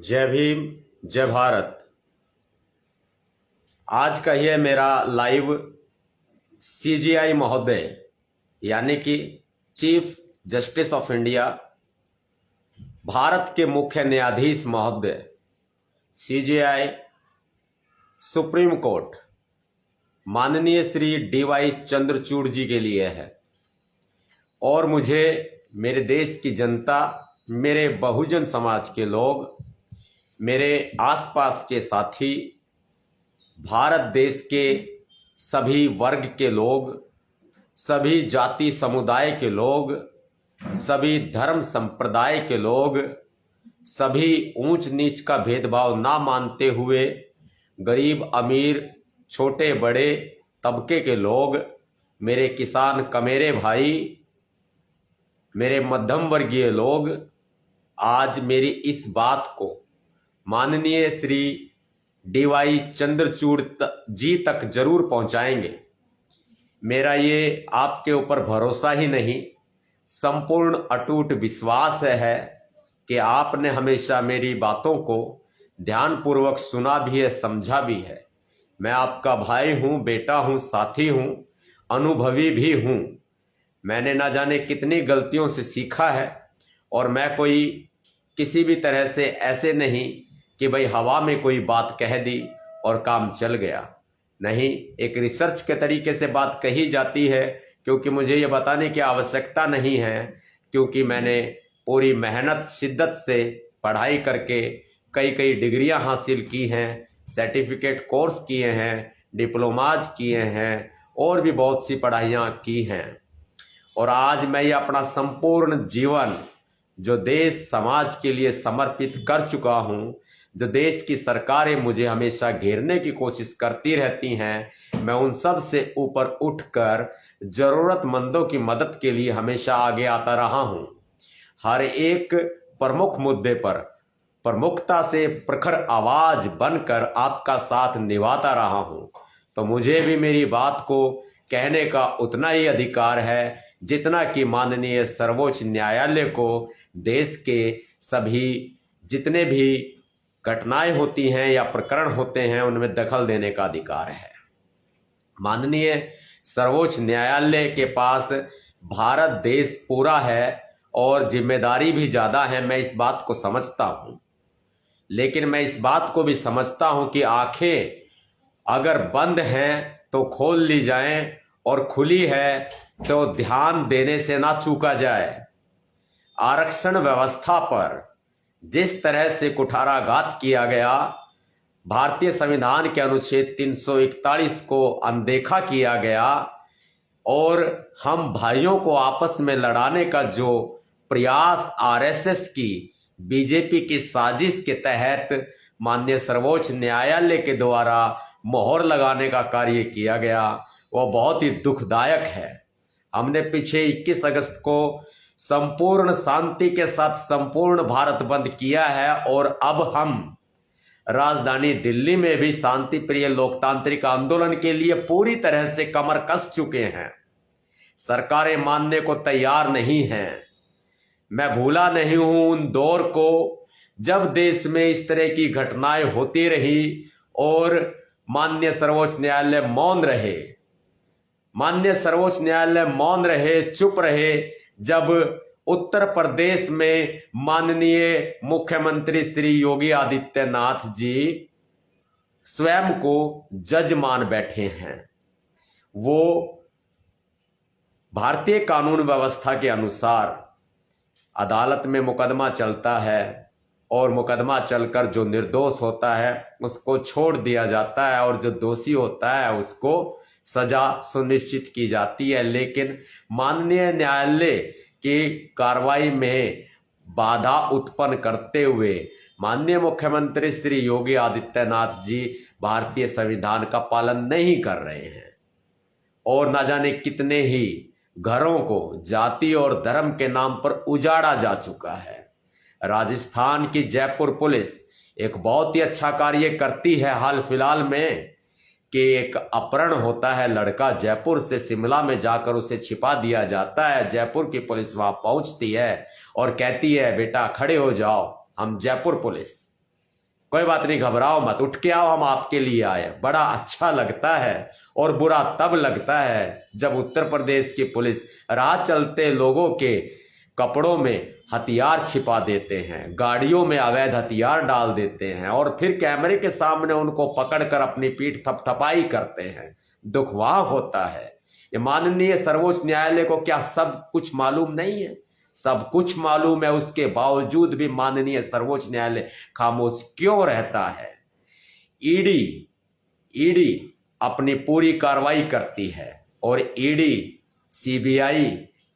जय भीम, जय भारत। आज का यह मेरा लाइव सीजेआई महोदय यानी कि chief justice of India, Bharat के मुख्य न्यायाधीश महोदय, सीजेआई सुप्रीम कोर्ट माननीय श्री डीवाई चंद्रचूड़ जी के लिए है। और मुझे मेरे देश की जनता, मेरे बहुजन समाज के लोग, मेरे आसपास के साथी, भारत देश के सभी वर्ग के लोग, सभी जाति समुदाय के लोग, सभी धर्म संप्रदाय के लोग, सभी ऊंच नीच का भेदभाव ना मानते हुए गरीब अमीर छोटे बड़े तबके के लोग, मेरे किसान कमेरे भाई, मेरे मध्यम वर्गीय लोग आज मेरी इस बात को माननीय श्री डीवाई चंद्रचूड़ जी तक जरूर पहुंचाएंगे। मेरा ये आपके ऊपर भरोसा ही नहीं, संपूर्ण अटूट विश्वास है कि आपने हमेशा मेरी बातों को ध्यानपूर्वक सुना भी है, समझा भी है। मैं आपका भाई हूं, बेटा हूं, साथी हूं, अनुभवी भी हूं। मैंने ना जाने कितनी गलतियों से सीखा है और मैं कोई किसी भी तरह से ऐसे नहीं कि भाई हवा में कोई बात कह दी और काम चल गया। नहीं, एक रिसर्च के तरीके से बात कही जाती है, क्योंकि मुझे ये बताने की आवश्यकता नहीं है, क्योंकि मैंने पूरी मेहनत शिद्दत से पढ़ाई करके कई कई डिग्रियां हासिल की हैं, सर्टिफिकेट कोर्स किए हैं, डिप्लोमाज किए हैं और भी बहुत सी पढ़ाइयाँ की हैं। और आज मैं ये अपना संपूर्ण जीवन जो देश समाज के लिए समर्पित कर चुका हूँ, जो देश की सरकारें मुझे हमेशा घेरने की कोशिश करती रहती हैं, मैं उन सब से ऊपर उठकर जरूरतमंदों की मदद के लिए हमेशा आगे आता रहा हूँ। हर एक प्रमुख मुद्दे पर प्रमुखता से प्रखर आवाज बनकर आपका साथ निभाता रहा हूँ। तो मुझे भी मेरी बात को कहने का उतना ही अधिकार है जितना कि माननीय सर्वोच्च न्यायालय को देश के सभी जितने भी घटनाएं होती हैं या प्रकरण होते हैं उनमें दखल देने का अधिकार है। माननीय सर्वोच्च न्यायालय के पास भारत देश पूरा है और जिम्मेदारी भी ज्यादा है, मैं इस बात को समझता हूं। लेकिन मैं इस बात को भी समझता हूं कि आंखें अगर बंद हैं तो खोल ली जाएं और खुली है तो ध्यान देने से ना चूका जाए। आरक्षण व्यवस्था पर जिस तरह से कुठाराघात किया गया, भारतीय संविधान के अनुच्छेद 341 को अनदेखा किया गया और हम भाइयों को आपस में लड़ाने का जो प्रयास आरएसएस की, बीजेपी की साजिश के तहत माननीय सर्वोच्च न्यायालय के द्वारा मोहर लगाने का कार्य किया गया, वह बहुत ही दुखदायक है। हमने पीछे 21 अगस्त को संपूर्ण शांति के साथ संपूर्ण भारत बंद किया है और अब हम राजधानी दिल्ली में भी शांति प्रिय लोकतांत्रिक आंदोलन के लिए पूरी तरह से कमर कस चुके हैं। सरकारें मानने को तैयार नहीं हैं। मैं भूला नहीं हूं उन दौर को जब देश में इस तरह की घटनाएं होती रही और माननीय सर्वोच्च न्यायालय मौन रहे। माननीय सर्वोच्च न्यायालय मौन रहे, चुप रहे, जब उत्तर प्रदेश में माननीय मुख्यमंत्री श्री योगी आदित्यनाथ जी स्वयं को जज मान बैठे हैं। वो भारतीय कानून व्यवस्था के अनुसार अदालत में मुकदमा चलता है और मुकदमा चलकर जो निर्दोष होता है उसको छोड़ दिया जाता है और जो दोषी होता है उसको सजा सुनिश्चित की जाती है। लेकिन माननीय न्यायालय की कार्रवाई में बाधा उत्पन्न करते हुए माननीय मुख्यमंत्री श्री योगी आदित्यनाथ जी भारतीय संविधान का पालन नहीं कर रहे हैं और न जाने कितने ही घरों को जाति और धर्म के नाम पर उजाड़ा जा चुका है। राजस्थान की जयपुर पुलिस एक बहुत ही अच्छा कार्य करती है हाल फिलहाल में कि एक अपहरण होता है, लड़का जयपुर से शिमला में जाकर उसे छिपा दिया जाता है। जयपुर की पुलिस वहां पहुंचती है और कहती है बेटा खड़े हो जाओ, हम जयपुर पुलिस। कोई बात नहीं, घबराओ मत, उठ के आओ, हम आपके लिए आए। बड़ा अच्छा लगता है और बुरा तब लगता है जब उत्तर प्रदेश की पुलिस राह चलते लोगों के कपड़ों में हथियार छिपा देते हैं, गाड़ियों में अवैध हथियार डाल देते हैं और फिर कैमरे के सामने उनको पकड़कर अपनी पीठ थपथपाई करते हैं। दुखवाह होता है। ये माननीय सर्वोच्च न्यायालय को क्या सब कुछ मालूम नहीं है? सब कुछ मालूम है, उसके बावजूद भी माननीय सर्वोच्च न्यायालय खामोश क्यों रहता है? ईडी अपनी पूरी कार्रवाई करती है और ईडी सीबीआई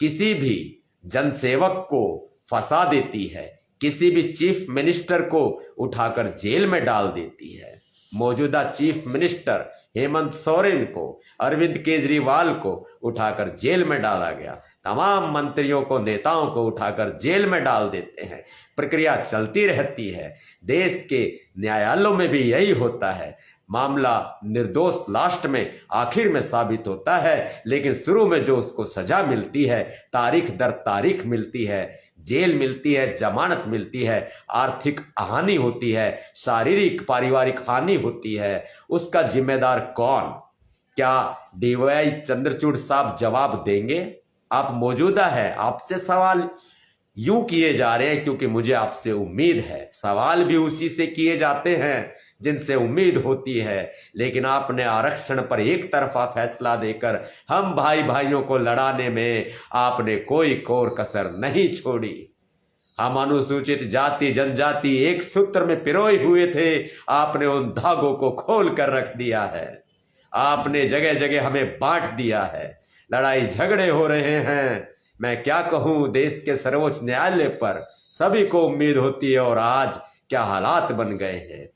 किसी भी जनसेवक को फंसा देती है, किसी भी चीफ मिनिस्टर को उठाकर जेल में डाल देती है। मौजूदा चीफ मिनिस्टर हेमंत सोरेन को, अरविंद केजरीवाल को उठाकर जेल में डाला गया, तमाम मंत्रियों को, नेताओं को उठाकर जेल में डाल देते हैं। प्रक्रिया चलती रहती है। देश के न्यायालयों में भी यही होता है। मामला निर्दोष लास्ट में आखिर में साबित होता है, लेकिन शुरू में जो उसको सजा मिलती है, तारीख दर तारीख मिलती है, जेल मिलती है, जमानत मिलती है, आर्थिक हानि होती है, शारीरिक पारिवारिक हानि होती है, उसका जिम्मेदार कौन? क्या डीवाई चंद्रचूड़ साहब जवाब देंगे? आप मौजूदा है, आपसे सवाल यूं किए जा रहे हैं क्योंकि मुझे आपसे उम्मीद है। सवाल भी उसी से किए जाते हैं जिनसे उम्मीद होती है, लेकिन आपने आरक्षण पर एक तरफा फैसला देकर हम भाई भाइयों को लड़ाने में आपने कोई कोर कसर नहीं छोड़ी। हम अनुसूचित जाति जनजाति एक सूत्र में पिरोए हुए थे, आपने उन धागों को खोल कर रख दिया है। आपने जगह जगह हमें बांट दिया है। लड़ाई झगड़े हो रहे हैं। मैं क्या कहूं, देश के सर्वोच्च न्यायालय पर सभी को उम्मीद होती है और आज क्या हालात बन गए हैं।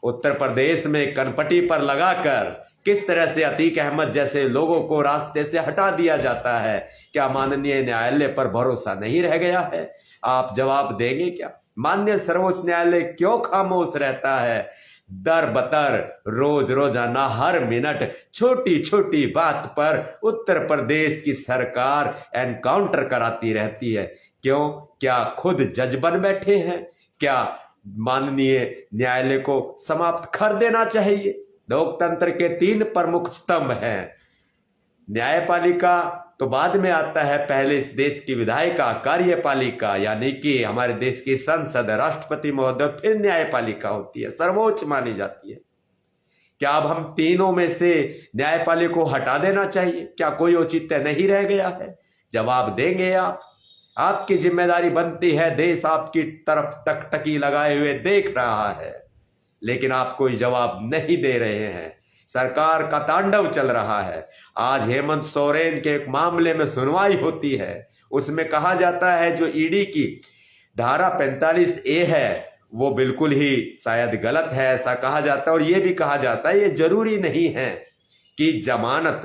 उत्तर प्रदेश में कनपटी पर लगाकर किस तरह से अतीक अहमद जैसे लोगों को रास्ते से हटा दिया जाता है। क्या माननीय न्यायालय पर भरोसा नहीं रह गया है? आप जवाब देंगे क्या? माननीय सर्वोच्च न्यायालय क्यों खामोश रहता है? दर बतर रोज रोजाना हर मिनट छोटी छोटी बात पर उत्तर प्रदेश की सरकार एनकाउंटर कराती रहती है। क्यों? क्या खुद जज बन बैठे हैं? क्या माननीय न्यायालय को समाप्त कर देना चाहिए? लोकतंत्र के 3 प्रमुख स्तंभ हैं। न्यायपालिका तो बाद में आता है, पहले इस देश की विधायिका, कार्यपालिका यानी कि हमारे देश की संसद, राष्ट्रपति महोदय, फिर न्यायपालिका होती है, सर्वोच्च मानी जाती है। क्या अब हम तीनों में से न्यायपालिका को हटा देना चाहिए? क्या कोई औचित्य नहीं रह गया है? जवाब देंगे आप? आपकी जिम्मेदारी बनती है, देश आपकी तरफ टकटकी लगाए हुए देख रहा है, लेकिन आप कोई जवाब नहीं दे रहे हैं। सरकार का तांडव चल रहा है। आज हेमंत सोरेन के एक मामले में सुनवाई होती है, उसमें कहा जाता है जो ईडी की धारा 45A है वो बिल्कुल ही शायद गलत है, ऐसा कहा जाता है। और यह भी कहा जाता है ये जरूरी नहीं है कि जमानत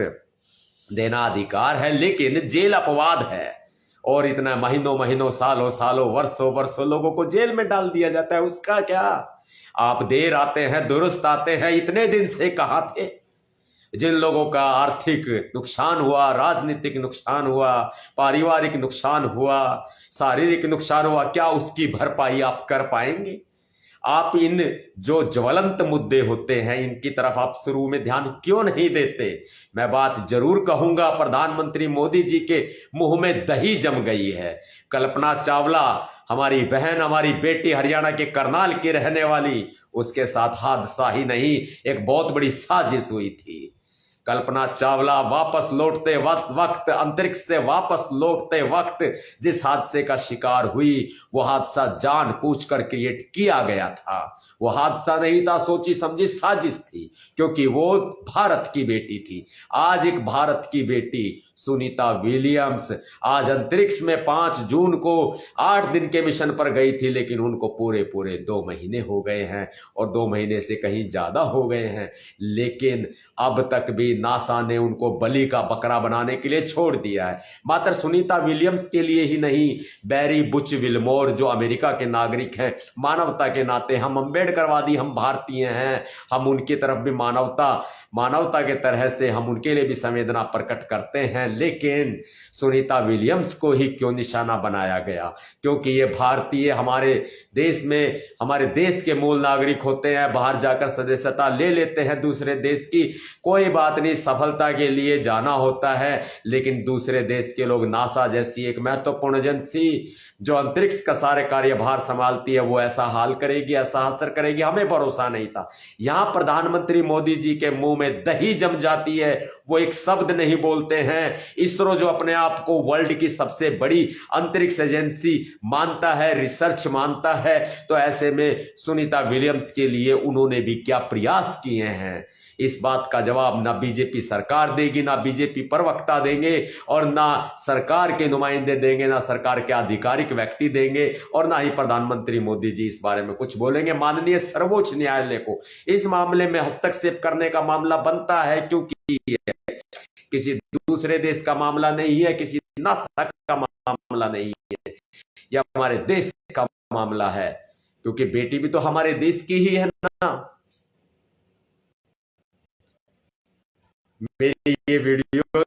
देना अधिकार है, लेकिन जेल अपवाद है। और इतना महीनों महीनों, सालों सालों, वर्षों वर्षों लोगों को जेल में डाल दिया जाता है। उसका क्या? आप देर आते हैं, दुरुस्त आते हैं। इतने दिन से कहां थे? जिन लोगों का आर्थिक नुकसान हुआ, राजनीतिक नुकसान हुआ, पारिवारिक नुकसान हुआ, शारीरिक नुकसान हुआ, क्या उसकी भरपाई आप कर पाएंगे? आप इन जो ज्वलंत मुद्दे होते हैं इनकी तरफ आप शुरू में ध्यान क्यों नहीं देते? मैं बात जरूर कहूंगा, प्रधानमंत्री मोदी जी के मुंह में दही जम गई है। कल्पना चावला हमारी बहन, हमारी बेटी, हरियाणा के करनाल की रहने वाली, उसके साथ हादसा ही नहीं एक बहुत बड़ी साजिश हुई थी। कल्पना चावला वापस लौटते वक्त अंतरिक्ष से वापस लौटते वक्त जिस हादसे का शिकार हुई, वो हादसा जानबूझकर क्रिएट किया गया था। वो हादसा नहीं था, सोची समझी साजिश थी, क्योंकि वो भारत की बेटी थी। आज एक भारत की बेटी सुनीता विलियम्स आज अंतरिक्ष में 5 जून को 8 दिन के मिशन पर गई थी, लेकिन उनको पूरे 2 महीने हो गए हैं और 2 महीने से कहीं ज्यादा हो गए हैं, लेकिन अब तक भी नासा ने उनको बलि का बकरा बनाने के लिए छोड़ दिया है। मात्र सुनीता विलियम्स के लिए ही नहीं, बैरी बुच विल्मोर जो अमेरिका के नागरिक हैं, मानवता के नाते हम अम्बेडकरवादी, हम भारतीय हैं, हम उनकी तरफ भी मानवता के तरह से हम उनके लिए भी संवेदना प्रकट करते हैं। हैं, लेकिन सुनीता विलियम्स को ही क्यों निशाना बनाया गया? क्योंकि ये भारतीय हमारे देश में, हमारे देश के मूल नागरिक होते हैं, बाहर जाकर सदस्यता ले लेते हैं दूसरे देश की, कोई बात नहीं, सफलता के लिए जाना होता है, लेकिन दूसरे देश के लोग नासा जैसी एक महत्वपूर्ण एजेंसी जो अंतरिक्ष का सारे कार्यभार संभालती है, वो ऐसा हाल करेगी, ऐसा असर करेगी, हमें भरोसा नहीं था। यहां प्रधानमंत्री मोदी जी के मुंह में दही जम जाती है, वो एक शब्द नहीं बोलते हैं। इसरो जो अपने आप को वर्ल्ड की सबसे बड़ी अंतरिक्ष एजेंसी मानता है, रिसर्च मानता है, तो ऐसे में सुनीता विलियम्स के लिए उन्होंने भी क्या प्रयास किए हैं, इस बात का जवाब ना बीजेपी सरकार देगी, ना बीजेपी प्रवक्ता देंगे, और ना सरकार के नुमाइंदे देंगे, ना सरकार के आधिकारिक व्यक्ति देंगे, और ना ही प्रधानमंत्री मोदी जी इस बारे में कुछ बोलेंगे। माननीय सर्वोच्च न्यायालय को इस मामले में हस्तक्षेप करने का मामला बनता है, क्योंकि किसी दूसरे देश का मामला नहीं है, किसी नासा का मामला नहीं है, यह हमारे देश का मामला है, क्योंकि बेटी भी तो हमारे देश की ही है ना। मेरी ये वीडियो